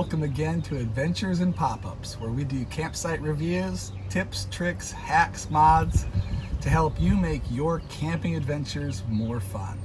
welcome again to Adventures and Pop-Ups, where we do campsite reviews, tips, tricks, hacks, mods to help you make your camping adventures more fun.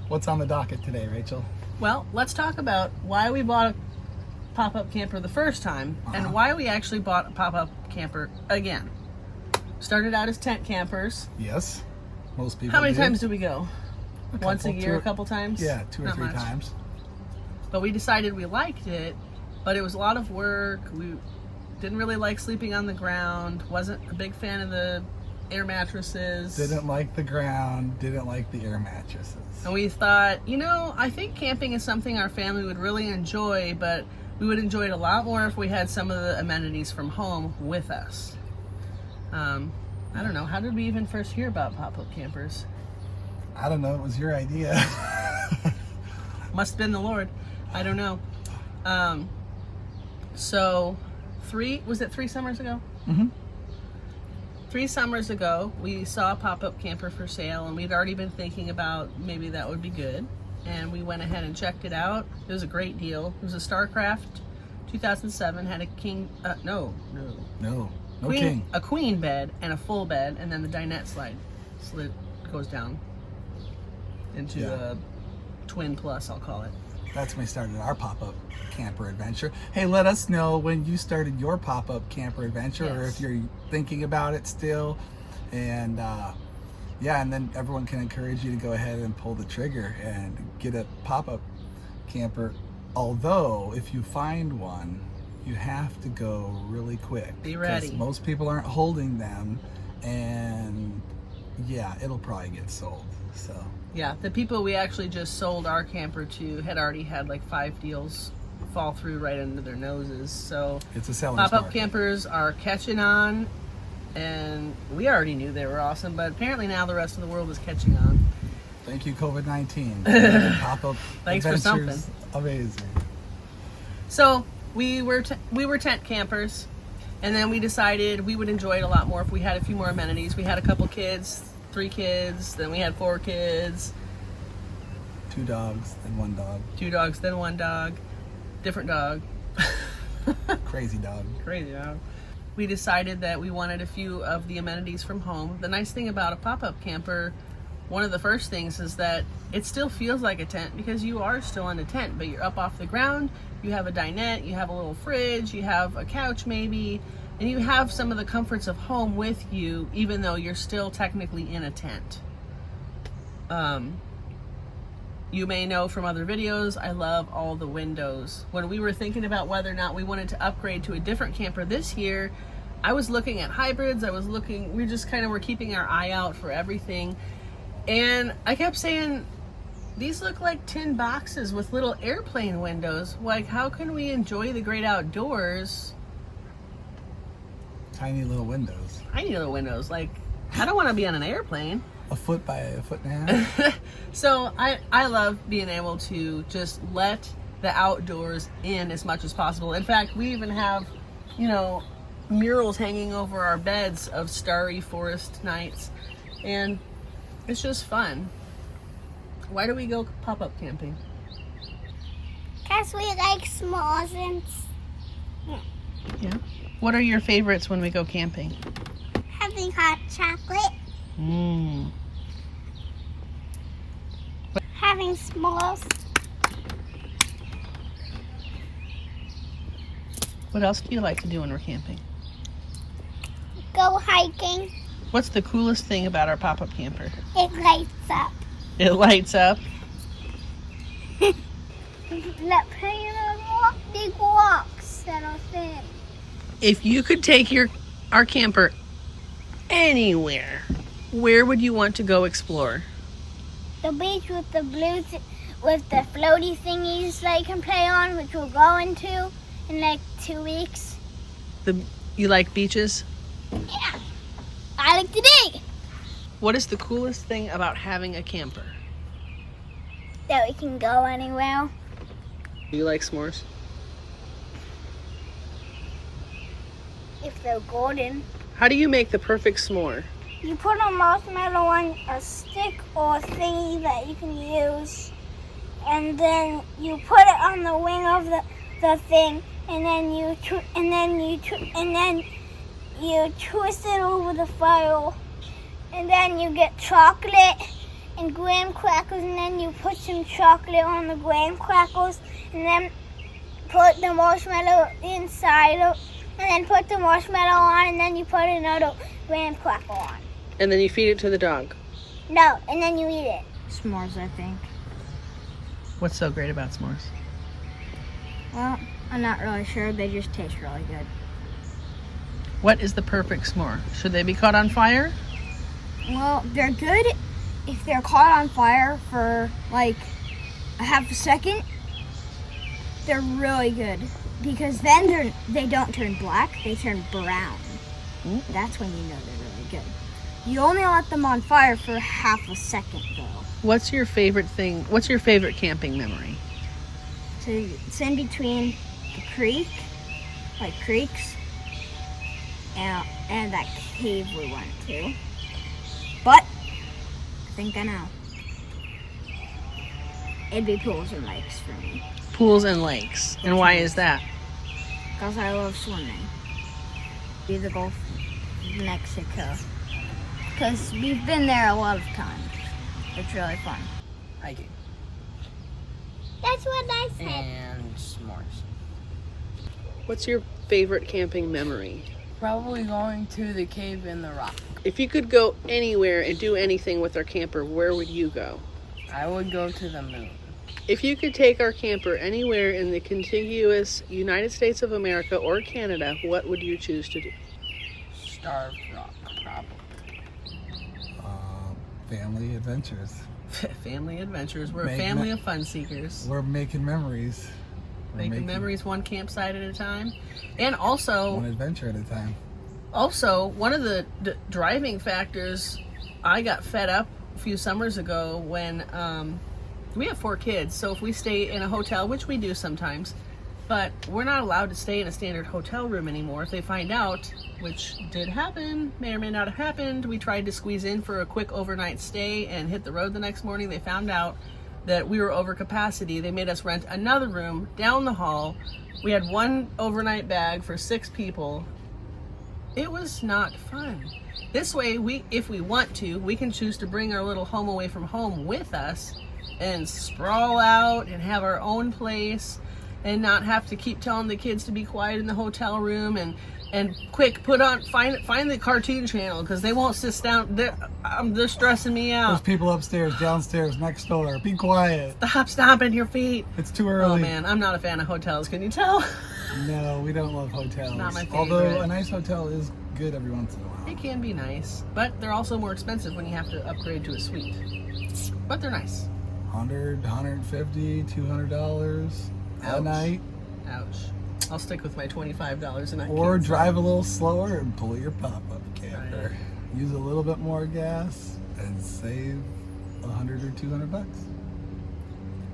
What's on the docket today, Rachel? Well, let's talk about why we bought a pop-up camper the first time and why we actually bought a pop-up camper again. Started out as tent campers. Yes, most people How many do. times do we go? Once a year, a couple times? Yeah, two or Not three much. times. But we decided we liked it, but it was a lot of work. We didn't really like sleeping on the ground, wasn't a big fan of the air mattresses. Didn't like the ground, didn't like the air mattresses. And we thought, I think camping is something our family would really enjoy, but we would enjoy it a lot more if we had some of the amenities from home with us. I don't know, how did we even first hear about pop-up campers? I don't know, it was your idea. Must have been the Lord. I don't know. So, was it 3 summers ago? Mm-hmm. 3 summers ago, we saw a pop-up camper for sale, and we'd already been thinking about maybe that would be good. And we went ahead and checked it out. It was a great deal. It was a Starcraft 2007, had a king, No queen, king. a queen bed and a full bed, and then the dinette slid goes down into a twin plus, I'll call it. That's when we started our pop-up camper adventure. Hey, let us know when you started your pop-up camper adventure, or if you're thinking about it still. And and then everyone can encourage you to go ahead and pull the trigger and get a pop-up camper. Although, if you find one, you have to go really quick. Be ready. 'Cause most people aren't holding them, and it'll probably get sold. So. Yeah, the people we actually just sold our camper to had already had like 5 deals fall through right under their noses. So It's a seller's pop-up market. campers are catching on, and we already knew they were awesome, but apparently now the rest of the world is catching on. Thank you, COVID-19. Pop-up Thanks for something. Amazing. So we were tent campers, and then we decided we would enjoy it a lot more if we had a few more amenities. We had a couple kids, 3 kids, then we had 4 kids. 2 dogs, then 1 dog. 2 dogs, then 1 dog. Different dog. Crazy dog. Crazy dog. We decided that we wanted a few of the amenities from home. The nice thing about a pop-up camper, one of the first things is that it still feels like a tent because you are still in a tent, but you're up off the ground, you have a dinette, you have a little fridge, you have a couch maybe, and you have some of the comforts of home with you, even though you're still technically in a tent. You may know from other videos, I love all the windows. When we were thinking about whether or not we wanted to upgrade to a different camper this year, I was looking at hybrids, we just kind of were keeping our eye out for everything. And I kept saying, these look like tin boxes with little airplane windows. Like, how can we enjoy the great outdoors? Tiny little windows. Tiny little windows. Like, I don't want to be on an airplane. A foot by a foot and a half. So I love being able to just let the outdoors in as much as possible. In fact, we even have, murals hanging over our beds of starry forest nights. And it's just fun. Why do we go pop-up camping? Because we like small things. Yeah. What are your favorites when we go camping? Having hot chocolate. Having s'mores. What else do you like to do when we're camping? Go hiking. What's the coolest thing about our pop-up camper? It lights up. It lights up. Let play on big walks that are thin. If you could take our camper anywhere, where would you want to go explore? The beach with the with the floaty thingies that you can play on, which we're going to in like 2 weeks. You like beaches? Yeah. I like today. What is the coolest thing about having a camper? That we can go anywhere. Do you like s'mores? If they're golden. How do you make the perfect s'more? You put a marshmallow on a stick or a thingy that you can use, and then you put it on the wing of the thing, and then you twist it over the fire, and then you get chocolate and graham crackers, and then you put some chocolate on the graham crackers, and then put the marshmallow inside of, and then put the marshmallow on, and then you put another graham cracker on. And then you feed it to the dog. No, and then you eat it. S'mores, I think. What's so great about s'mores? Well, I'm not really sure. They just taste really good. What is the perfect s'more? Should they be caught on fire? Well, they're good if they're caught on fire for like a half a second. They're really good because then they don't turn black, they turn brown. Ooh. That's when you know they're really good. You only let them on fire for half a second though. What's your favorite thing? What's your favorite camping memory? So it's in between the creek, like creeks, and that cave we went to. But I think I know. It'd be pools and lakes for me. Pools and lakes. And why is that? Because I love swimming. Be the Gulf of Mexico. Because we've been there a lot of times. It's really fun. Hiking That's what I said. and s'mores. What's your favorite camping memory? Probably going to the cave in the rock. If you could go anywhere and do anything with our camper, where would you go? I would go to the moon. If you could take our camper anywhere in the contiguous United States of America or Canada, what would you choose to do? Starved Rock, probably. Family adventures. Family adventures. We're a Make family me- of fun seekers. We're making memories. We're Making memories one campsite at a time. And also, one adventure at a time. one of the driving factors, I got fed up a few summers ago when we have 4 kids. So if we stay in a hotel, which we do sometimes, but we're not allowed to stay in a standard hotel room anymore. If they find out, which did happen, may or may not have happened, we tried to squeeze in for a quick overnight stay and hit the road the next morning. They found out that we were over capacity. They made us rent another room down the hall. We had 1 overnight bag for 6 people. It was not fun. This way, if we want to, we can choose to bring our little home away from home with us and sprawl out and have our own place and not have to keep telling the kids to be quiet in the hotel room and quick find the cartoon channel because they won't sit down. They're stressing me There's out. people upstairs, downstairs, next door. Be quiet. Stop stomping your feet. It's too early. Oh man, I'm not a fan of hotels. Can you tell? No, we don't love hotels. Not my Although favorite. a nice hotel is good every once in a while. It can be nice, but they're also more expensive when you have to upgrade to a suite. But they're nice. $100, $150, $200 a Ouch. night. Ouch. I'll stick with my $25 a night. Or kids. drive a little slower and pull your pop-up camper. Use a little bit more gas and save $100 or $200.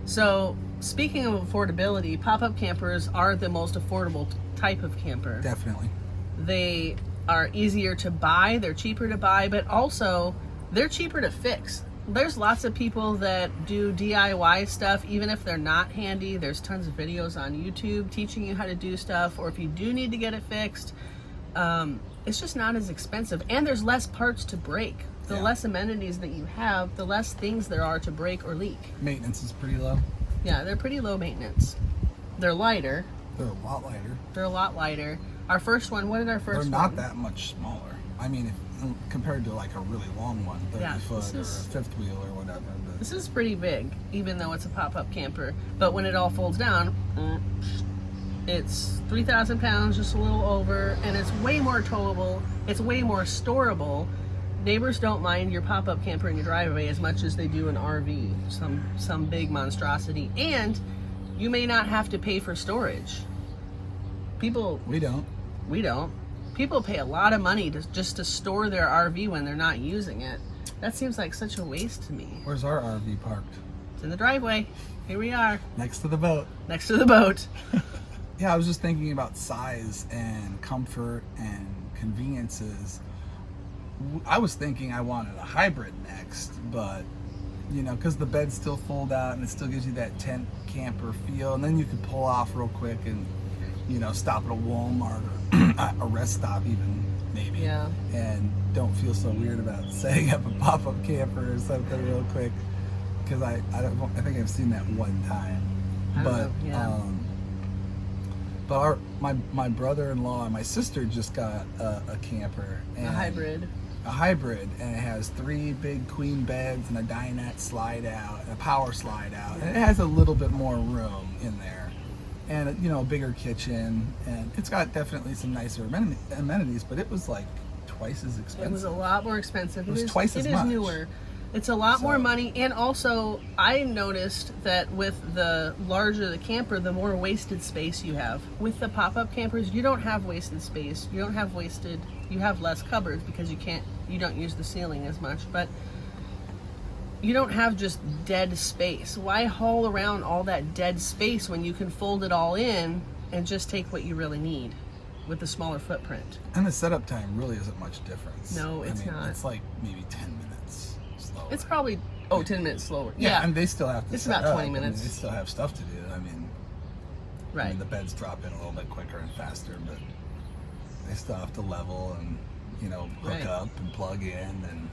So, speaking of affordability, pop-up campers are the most affordable type of camper. Definitely. They are easier to buy, they're cheaper to buy, but also they're cheaper to fix. There's lots of people that do DIY stuff, even if they're not handy. There's tons of videos on YouTube teaching you how to do stuff, or if you do need to get it fixed, it's just not as expensive. And there's less parts to break. The less amenities that you have, the less things there are to break or leak. Maintenance is pretty low. Yeah, they're pretty low maintenance. They're lighter. They're a lot lighter. They're a lot lighter. Our first one, what did our first They're one? not that much smaller. I mean, compared to like a really long one, 30 Yeah, foot this or a is- fifth wheel or whatever. But This is pretty big, even though it's a pop-up camper. But when it all folds down, it's 3,000 pounds, just a little over, and it's way more towable. It's way more storable. Neighbors don't mind your pop-up camper in your driveway as much as they do an RV, some big monstrosity. And you may not have to pay for storage. People, we don't. we don't. People pay a lot of money just to store their RV when they're not using it. That seems like such a waste to me. Where's our RV parked? It's in the driveway. Here we are, Next to the boat. next to the boat. Yeah, I was just thinking about size and comfort and conveniences. I was thinking I wanted a hybrid next, but you know, because the beds still fold out and it still gives you that tent camper feel. And then you can pull off real quick and, you know, stop at a Walmart or a rest stop even, maybe. Yeah. And don't feel so weird about setting up a pop-up camper or something real quick. Because I think I've seen that one time. I don't know, yeah. But my brother-in-law and my sister just got a camper. And A hybrid. A hybrid, and it has 3 big queen beds and a dinette slide out and a power slide out. And it has a little bit more room in there, and you know, a bigger kitchen, and it's got definitely some nicer amenities. But it was like twice as expensive. It was a lot more expensive. It was twice as much. It is newer. It's a lot more money, and also I noticed that with the larger the camper, the more wasted space you have. With the pop-up campers, you don't have wasted space. You have less cupboards because you don't use the ceiling as much, but you don't have just dead space. Why haul around all that dead space when you can fold it all in and just take what you really need with a smaller footprint? And the setup time really isn't much difference. No, it's not. It's like maybe 10 minutes slower. It's probably 10 minutes slower. Yeah, and they still have to It's set about up. 20 minutes. I mean, they still have stuff to do. Right. I mean, the beds drop in a little bit quicker and faster, but they still have to level and, you know, hook up and plug in and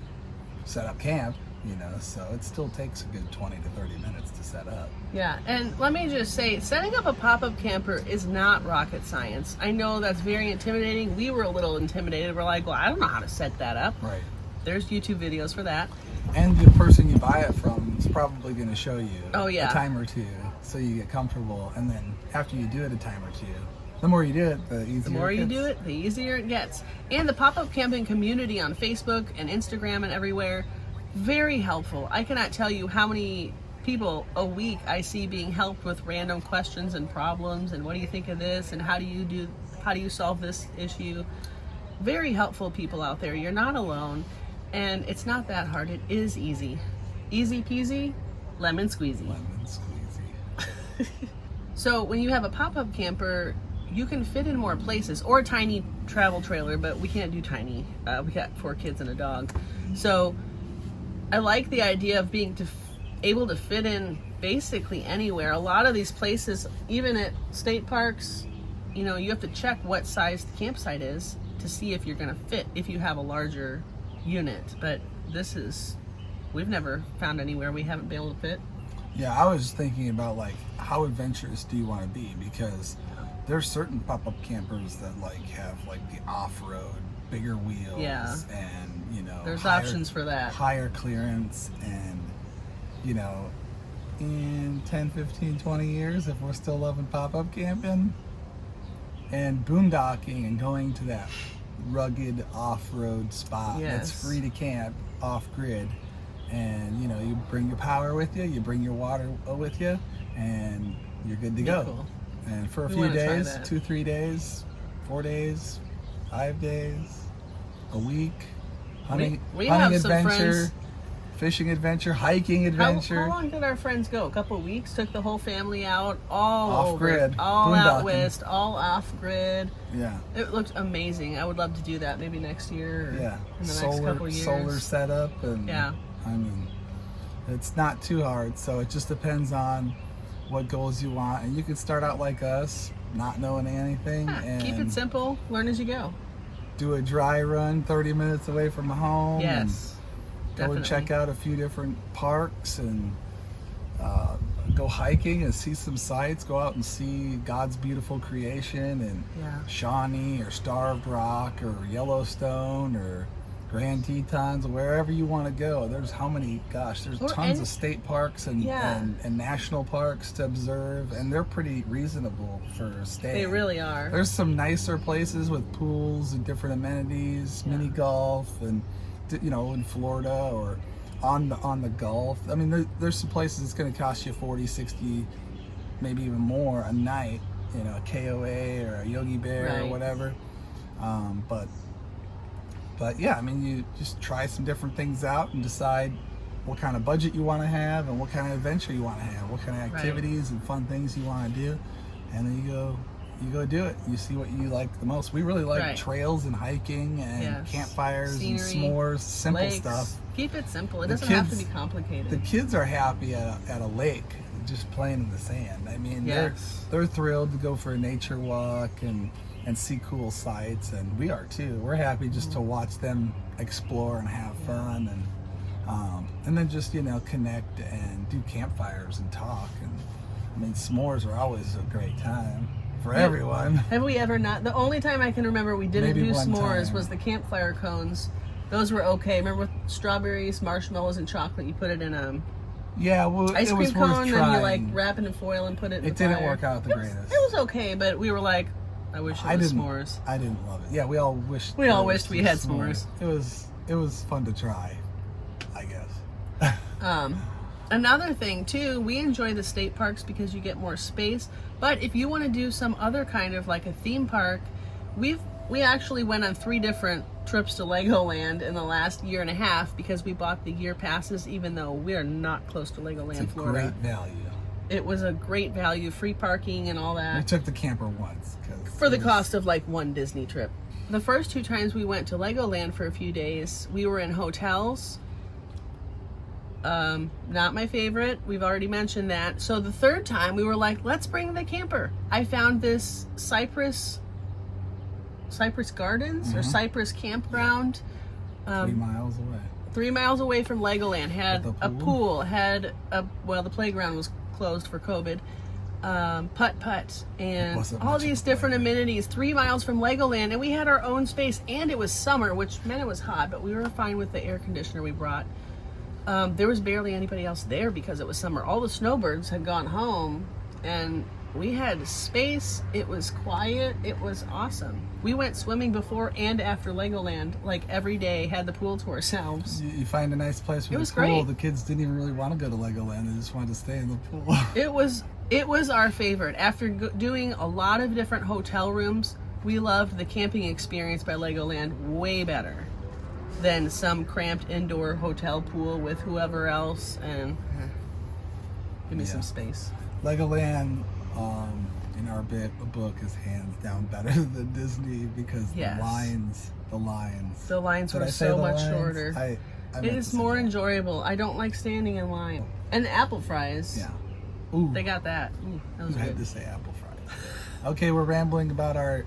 set up camp, you know, so it still takes a good 20 to 30 minutes to set up. Yeah, and let me just say, setting up a pop-up camper is not rocket science. I know that's very intimidating. We were a little intimidated. We're like, well, I don't know how to set that up. Right. There's YouTube videos for that. And the person you buy it from is probably going to show you a time or two so you get comfortable. And then after you do it a time or two, the more you do it, the easier The more it you gets. do it, the easier it gets. And the pop-up camping community on Facebook and Instagram and everywhere, very helpful. I cannot tell you how many people a week I see being helped with random questions and problems and what do you think of this and how do you solve this issue. Very helpful people out there. You're not alone. And it's not that hard. It is easy. Easy peasy, lemon squeezy. Lemon squeezy. So when you have a pop-up camper, you can fit in more places, or a tiny travel trailer, but we can't do tiny. We got 4 kids and a dog. So I like the idea of being able to fit in basically anywhere. A lot of these places, even at state parks, you know, you have to check what size the campsite is to see if you're going to fit if you have a larger unit. But we've never found anywhere we haven't been able to fit. Yeah, I was thinking about like how adventurous do you want to be, because there's certain pop-up campers that like have like the off-road bigger wheels, and you know, there's options for that, higher clearance, and you know, in 10, 15, 20 years, if we're still loving pop-up camping and boondocking and going to that rugged off-road spot that's free to camp off-grid, and you know, you bring your power with you, you bring your water with you, and you're good to go. Cool. And for a few days, 2, 3 days, 4 days, 5 days, a week, hunting adventure, fishing adventure, hiking adventure. How long did our friends go? A couple of weeks? Took the whole family out, all off-grid, all out west, all off-grid. Yeah. It looked amazing. I would love to do that maybe next year or in the next couple of years. Solar setup, and I mean, it's not too hard, so it just depends on what goals you want, and you can start out like us, not knowing anything, and keep it simple, learn as you go. Do a dry run 30 minutes away from home. Yes, and go and check out a few different parks, and go hiking and see some sights. Go out and see God's beautiful creation in Shawnee or Starved Rock or Yellowstone or Grand Tetons, wherever you want to go. There's there's tons of state parks and national parks to observe, and they're pretty reasonable for staying. They really are. There's some nicer places with pools and different amenities, mini golf, and you know, in Florida or on the Gulf. I mean, there's some places it's going to cost you 40, 60, maybe even more a night, you know, a KOA or a Yogi Bear or whatever. But yeah, I mean, you just try some different things out and decide what kind of budget you want to have and what kind of adventure you want to have, what kind of activities and fun things you want to do, and then you you go do it. You see what you like the most. We really like Right. trails and hiking and Yes. campfires Scenery, and s'mores, simple lakes. stuff. Keep it simple. It The doesn't have to be kids- complicated. The kids are happy at a lake, just playing in the sand. I mean, Yes. they're thrilled to go for a nature walk and see cool sights, and we are too. We're happy just to watch them explore and have fun, and then just connect and do campfires and talk. And I mean, s'mores are always a great time for everyone. Have we ever not? The only time I can remember we didn't Maybe do one s'mores time. was the campfire cones. Those were okay. Remember with strawberries, marshmallows, and chocolate? You put it in a Yeah, well, ice it cream was worth cone, trying. then you like wrap it in foil and put it in It the didn't fire. work out the It was- greatest. It was okay, but we were like, I wish it was s'mores. I didn't love it. Yeah, we all wished. We all there was wished we had s'mores. It was fun to try, I guess. Another thing too, we enjoy the state parks because you get more space. But if you want to do some other kind of like a theme park, we actually went on 3 different trips to Legoland in the last year and a half because we bought the year passes, even though we are not close to Legoland, It's a Florida. great value. It was a great value, free parking and all We that took the camper once for the cost of like one Disney trip. The first 2 times we went to Legoland for a few days, we were in hotels. Not my favorite. We've already mentioned that. So the third time we were like, let's bring the camper. I found this Cypress Gardens or Cypress Campground. 3 miles away. 3 miles away from Legoland. Had With a a pool. Had the playground was closed for COVID. Putt and wasn't all much of these a different playground. amenities 3 miles from Legoland, and we had our own space, and it was summer, which meant it was hot, but we were fine with the air conditioner we brought. There was barely anybody else there because it was summer. All the snowbirds had gone home, and we had space. It was quiet. It was awesome. We went swimming before and after Legoland, like every day, had the pool to ourselves. You find a nice place with It a was pool. great. The kids didn't even really want to go to Legoland. They just wanted to stay in the pool. It was our favorite. After doing a lot of different hotel rooms, we loved the camping experience by Legoland way better than some cramped indoor hotel pool with whoever else. And give me some space. Legoland, in our book, is hands down better than Disney because Yes. the lines. The lines Did were I say so the much lines? shorter. I It meant to is say more that. enjoyable. I don't like standing in line. And the apple fries. Yeah. Ooh, They got that. Ooh, that was you had good. to say apple fries. Okay, we're rambling about our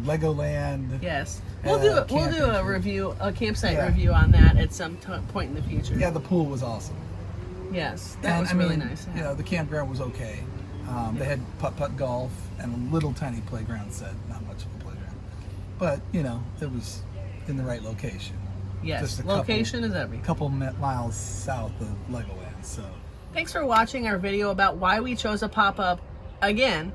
Legoland. Yes. We'll do camping a trip. review, a campsite Yeah. review on that at some point in the future. Yeah, the pool was awesome. Yes. That And was I really mean, nice. You know, the campground was okay. They had putt-putt golf and a little tiny playground set, not much of a playground. But, it was in the right location. Yes. Just a couple- Location is everything. Couple miles south of Legoland, so. Thanks for watching our video about why we chose a pop-up again.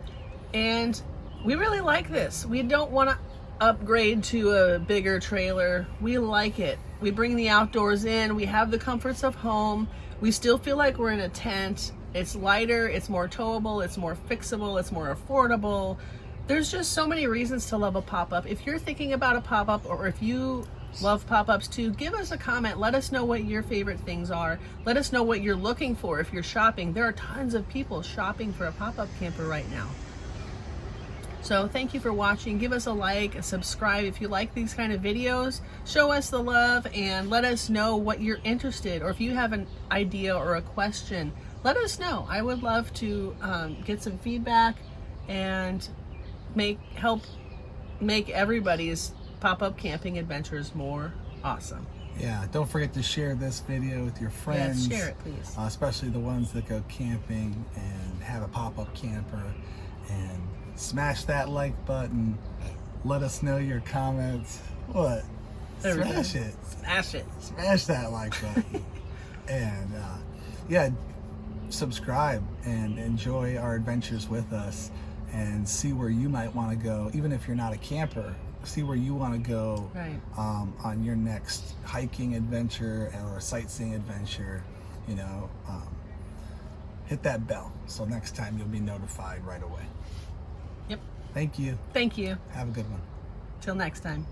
And we really like this. We don't want to upgrade to a bigger trailer. We like it. We bring the outdoors in. We have the comforts of home. We still feel like we're in a tent. It's lighter. It's more towable. It's more fixable. It's more affordable. There's just so many reasons to love a pop-up. If you're thinking about a pop-up, or if you love pop-ups too, give us a comment. Let us know what your favorite things are. Let us know what you're looking for if you're shopping. There are tons of people shopping for a pop-up camper right now. So thank you for watching. Give us a like, a subscribe if you like these kind of videos. Show us the love and let us know what you're interested, or if you have an idea or a question, let us know. I would love to get some feedback and help make everybody's pop-up camping adventures more awesome. Yeah, don't forget to share this video with your friends. Yes, share it, please. Especially the ones that go camping and have a pop-up camper. And smash that like button. Let us know your comments. What? Everything. Smash it. Smash it. Smash that like button. And yeah, subscribe and enjoy our adventures with us and see where you might want to go. Even if you're not a camper, see where you want to go Right. on your next hiking adventure or sightseeing adventure. Hit that bell so next time you'll be notified right away. Yep. Thank you. Thank you. Have a good one. Till next time.